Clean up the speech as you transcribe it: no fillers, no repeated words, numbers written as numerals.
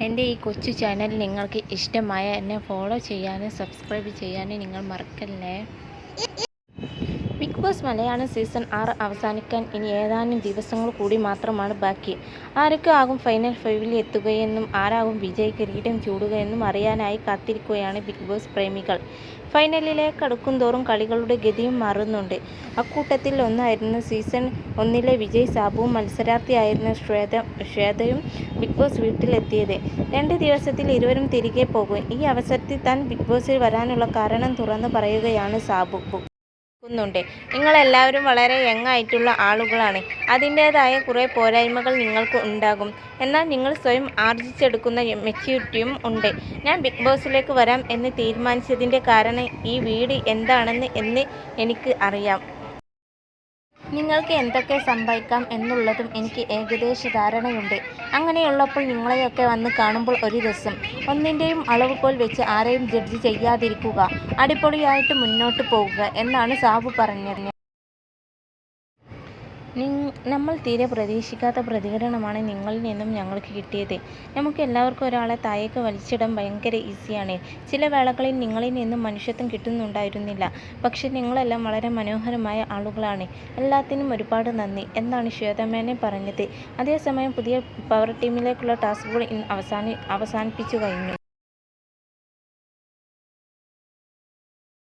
എൻ്റെ ഈ കൊച്ചു ചാനൽ നിങ്ങൾക്ക് ഇഷ്ടമായ എന്നെ ഫോളോ ചെയ്യാനും സബ്സ്ക്രൈബ് ചെയ്യാനും നിങ്ങൾ മറക്കല്ലേ. ബിഗ് ബോസ് മലയാളം സീസൺ 6 അവസാനിക്കാൻ ഇനി ഏതാനും ദിവസങ്ങൾ കൂടി മാത്രമാണ് ബാക്കി. ആരൊക്കെ ആകും ഫൈനൽ 5-ൽ എത്തുകയെന്നും ആരാകും വിജയ് കിരീടം ചൂടുകയെന്നും അറിയാനായി കാത്തിരിക്കുകയാണ് ബിഗ് ബോസ് പ്രേമികൾ. ഫൈനലിലേക്ക് അടുക്കുംതോറും കളികളുടെ ഗതിയും മാറുന്നുണ്ട്. അക്കൂട്ടത്തിൽ ഒന്നായിരുന്നു സീസൺ 1-ലെ വിജയ് സാബുവും മത്സരാർത്ഥിയായിരുന്ന ശ്വേതയും ബിഗ് ബോസ് വീട്ടിലെത്തിയത്. 2 ദിവസത്തിൽ ഇരുവരും തിരികെ പോകും. ഈ അവസരത്തിൽ താൻ ബിഗ് ബോസിൽ വരാനുള്ള കാരണം തുറന്നു പറയുകയാണ് സാബു. നിങ്ങളെല്ലാവരും വളരെ യങ് ആയിട്ടുള്ള ആളുകളാണ്. അതിൻ്റേതായ കുറേ പോരായ്മകൾ നിങ്ങൾക്ക് ഉണ്ടാകും. എന്നാൽ നിങ്ങൾ സ്വയം ആർജിച്ചെടുക്കുന്ന മെച്യൂരിറ്റിയും ഉണ്ട്. ഞാൻ ബിഗ് ബോസിലേക്ക് വരാം എന്ന് തീരുമാനിച്ചതിൻ്റെ കാരണം ഈ വീട് എന്താണെന്ന് എനിക്ക് അറിയാം. നിങ്ങൾക്ക് എന്തൊക്കെ സംഭവിക്കാം എന്നുള്ളതും എനിക്ക് ഏകദേശ ധാരണയുണ്ട്. അങ്ങനെയുള്ളപ്പോൾ നിങ്ങളെയൊക്കെ വന്ന് കാണുമ്പോൾ ഒരു രസം. ഒന്നിൻ്റെയും അളവുകോൽ വെച്ച് ആരെയും ജഡ്ജ് ചെയ്യാതിരിക്കുക, അടിപൊളിയായിട്ട് മുന്നോട്ട് പോകുക എന്നാണ് സാബു പറഞ്ഞത്. നമ്മൾ തീരെ പ്രതീക്ഷിക്കാത്ത പ്രതികരണമാണ് നിങ്ങളിൽ നിന്നും ഞങ്ങൾക്ക് കിട്ടിയത്. നമുക്ക് എല്ലാവർക്കും ഒരാളെ താഴേക്ക് വലിച്ചിടാൻ ഭയങ്കര ഈസിയാണ്. ചില വേളകളിൽ നിങ്ങളിൽ നിന്നും മനുഷ്യത്വം കിട്ടുന്നുണ്ടായിരുന്നില്ല. പക്ഷെ നിങ്ങളെല്ലാം വളരെ മനോഹരമായ ആളുകളാണ്. എല്ലാത്തിനും ഒരുപാട് നന്ദി എന്നാണ് ശ്വേതമേനോൻ പറഞ്ഞത്. അതേസമയം പുതിയ പവർ ടീമിലേക്കുള്ള ടാസ്കുകൾ ഇന്ന് അവസാനിപ്പിച്ചു കഴിഞ്ഞു.